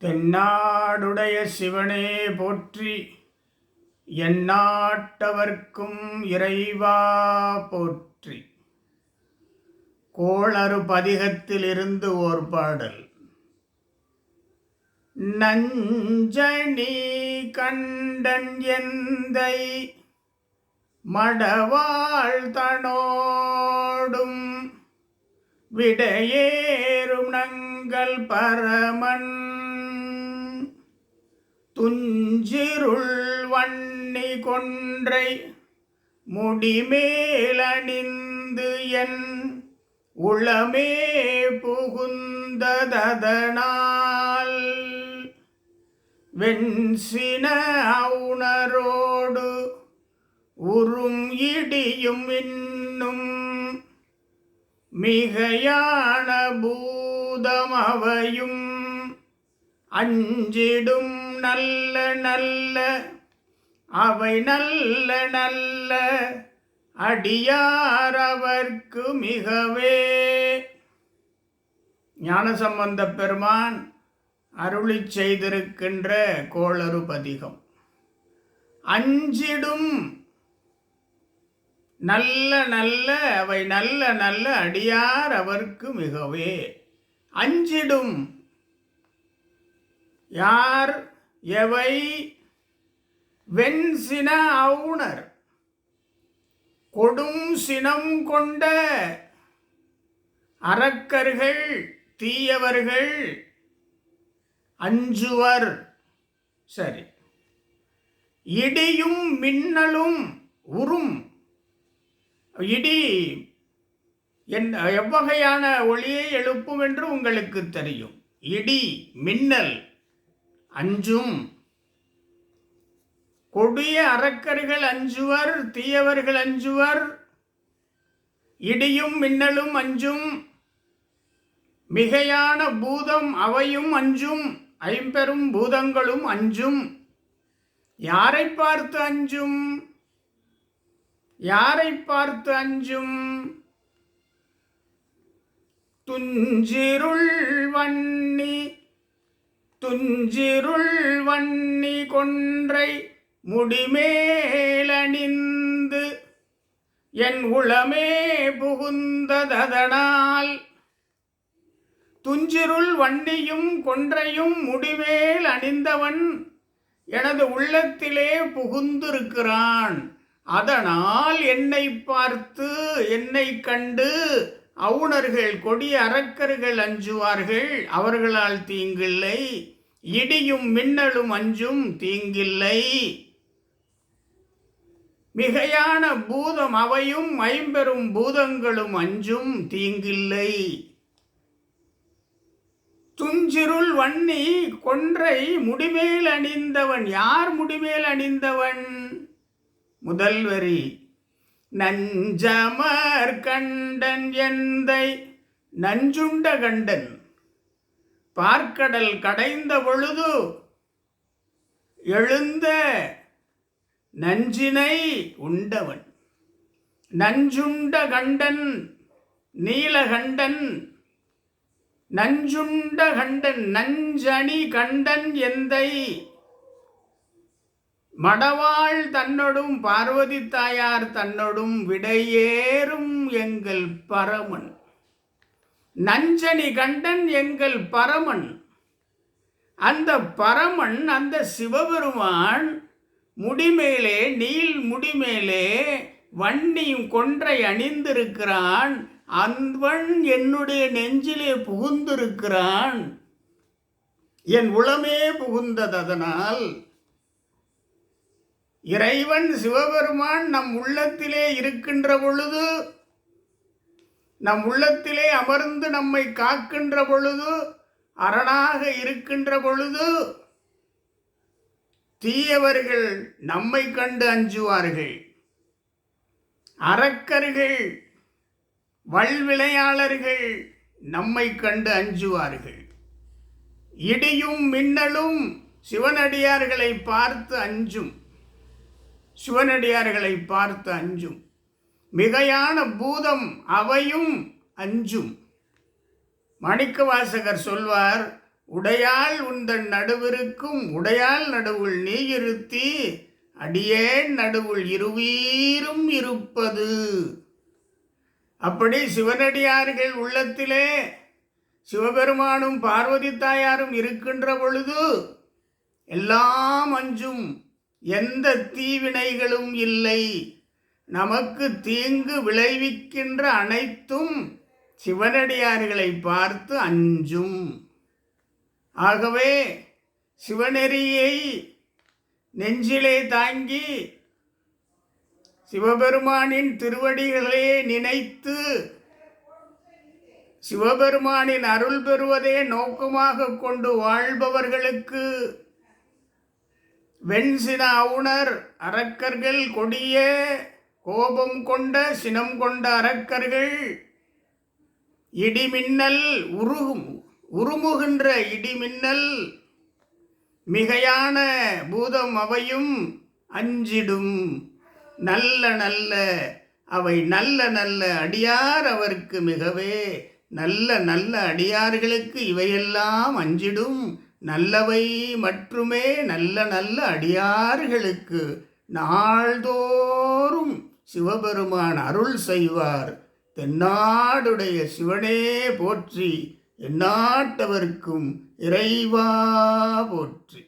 தென்னாடுடைய சிவனே போற்றி, எந்நாட்டவர்க்கும் இறைவா போற்றி. கோளறு பதிகத்திலிருந்து ஓர் பாடல். நஞ்சணி கண்டன் எந்தை மடவாள் தனோடும் விடையேறும் நங்கள் பரமன் துஞ்சிருள் வன்னி கொன்றை முடிமேலணிந்து என் உளமே புகுந்ததனால் வெண்சின அவுணரோடு உறும் இடியும் இன்னும் மிகையான பூதமவையும் அஞ்சிடும் நல்ல நல்ல அவை நல்ல நல்ல அடியார் அவர்க்கு மிகவே. ஞானசம்பந்தப் பெருமான் அருளிச் செய்திருக்கின்ற கோளறு பதிகம். அஞ்சிடும் நல்ல நல்ல அவை நல்ல நல்ல அடியார் அவர்க்கு மிகவே. அஞ்சிடும் யார் எவை? வெண்சின அவுணர் கொடும் சினம் கொண்ட அரக்கர்கள் தீயவர்கள் அஞ்சுவர். சரி. இடியும் மின்னலும் உறும். இடி எவ்வகையான ஒளியை எழுப்பும் என்று உங்களுக்கு தெரியும். இடி மின்னல் அஞ்சும். கொடிய அரக்கர்கள் அஞ்சுவர், தீயவர்கள் அஞ்சுவர். இடியும் மின்னலும் அஞ்சும். மிகையான பூதம் அவையும் அஞ்சும். ஐம்பெரும் பூதங்களும் அஞ்சும். யாரை பார்த்து அஞ்சும்? யாரை பார்த்து அஞ்சும்? துஞ்சிருள் வன்னி துஞ்சிருள் வன்னி கொன்றை முடிமேலணிந்து என் உளமே புகுந்ததனால். துஞ்சிருள் வன்னியும் கொன்றையும் முடிமேல் அணிந்தவன் எனது உள்ளத்திலே புகுந்திருக்கிறான். அதனால் என்னை பார்த்து என்னை கண்டு அவுணர்கள் கொடிய அரக்கர்கள் அஞ்சுவார்கள். அவர்களால் தீங்கில்லை. இடியும் மின்னலும் அஞ்சும், தீங்கில்லை. மிகையான பூதம் அவையும் ஐம்பெரும் பூதங்களும் அஞ்சும், தீங்கில்லை. துஞ்சிருள் வன்னி கொன்றை முடிமேல் அணிந்தவன். யார் முடிமேல் அணிந்தவன்? முதல் வரி. நஞ்சமர் கண்டன் எந்தை. நஞ்சுண்ட கண்டன் பார்க்கடல் கடைந்த பொழுது எழுந்த நஞ்சினை உண்டவன். நஞ்சுண்ட கண்டன் நீலகண்டன். நஞ்சுண்ட கண்டன் நஞ்சணி கண்டன் எந்தை மடவாள் தன்னொடும் பார்வதி தாயார் தன்னொடும் விடையேறும் எங்கள் பரமன். நஞ்சணி கண்டன் எங்கள் பரமன். அந்த பரமன், அந்த சிவபெருமான் முடிமேலே, நீல் முடிமேலே வன்னியும் கொன்றை அணிந்திருக்கிறான். அன்பன் என்னுடைய நெஞ்சிலே புகுந்திருக்கிறான். என் உளமே புகுந்ததனால் இறைவன் சிவபெருமான் நம் உள்ளத்திலே இருக்கின்ற பொழுது, நம் உள்ளத்திலே அமர்ந்து நம்மை காக்கின்ற பொழுது, அரணாக இருக்கின்ற பொழுது தீயவர்கள் நம்மை கண்டு அஞ்சுவார்கள். அரக்கர்கள் வல்விளையாளர்கள் நம்மை கண்டு அஞ்சுவார்கள். இடியும் மின்னலும் சிவனடியார்களை பார்த்து அஞ்சும். சிவனடியார்களை பார்த்து அஞ்சும். மிகையான பூதம் அவையும் அஞ்சும். மாணிக்கவாசகர் சொல்வார், உடையாள் உந்தன் நடுவிருக்கும் உடையாள் நடுவுள் நீ இருத்தி அடியேன் நடுவுள் இருவீரும் இருப்பது. அப்படி சிவனடியார்கள் உள்ளத்திலே சிவபெருமானும் பார்வதி தாயாரும் இருக்கின்ற பொழுது எல்லாம் அஞ்சும், எந்த தீவினைகளும் இல்லை. நமக்கு தீங்கு விளைவிக்கின்ற அனைத்தும் சிவனடியார்களை பார்த்து அஞ்சும். ஆகவே சிவநெறியை நெஞ்சிலே தாங்கி சிவபெருமானின் திருவடிகளே நினைத்து சிவபெருமானின் அருள் பெறுவதே நோக்கமாக கொண்டு வாழ்பவர்களுக்கு வெண்சின அவுணர் அரக்கர்கள், கொடிய கோபம் கொண்ட சினம் கொண்ட அரக்கர்கள், இடிமின்னல் உருமுகின்ற இடிமின்னல் மிகையான பூதம் அவையும் அஞ்சிடும். நல்ல நல்ல அவை நல்ல நல்ல அடியார் அவருக்கு மிகவே நல்ல நல்ல அடியார்களுக்கு இவையெல்லாம் அஞ்சிடும். நல்லவை மட்டுமே நல்ல நல்ல அடியார்களுக்கு நாள்தோறும் சிவபெருமான் அருள் செய்வார். தென்னாடுடைய சிவனே போற்றி, எந்நாட்டவர்க்கும் இறைவா போற்றி.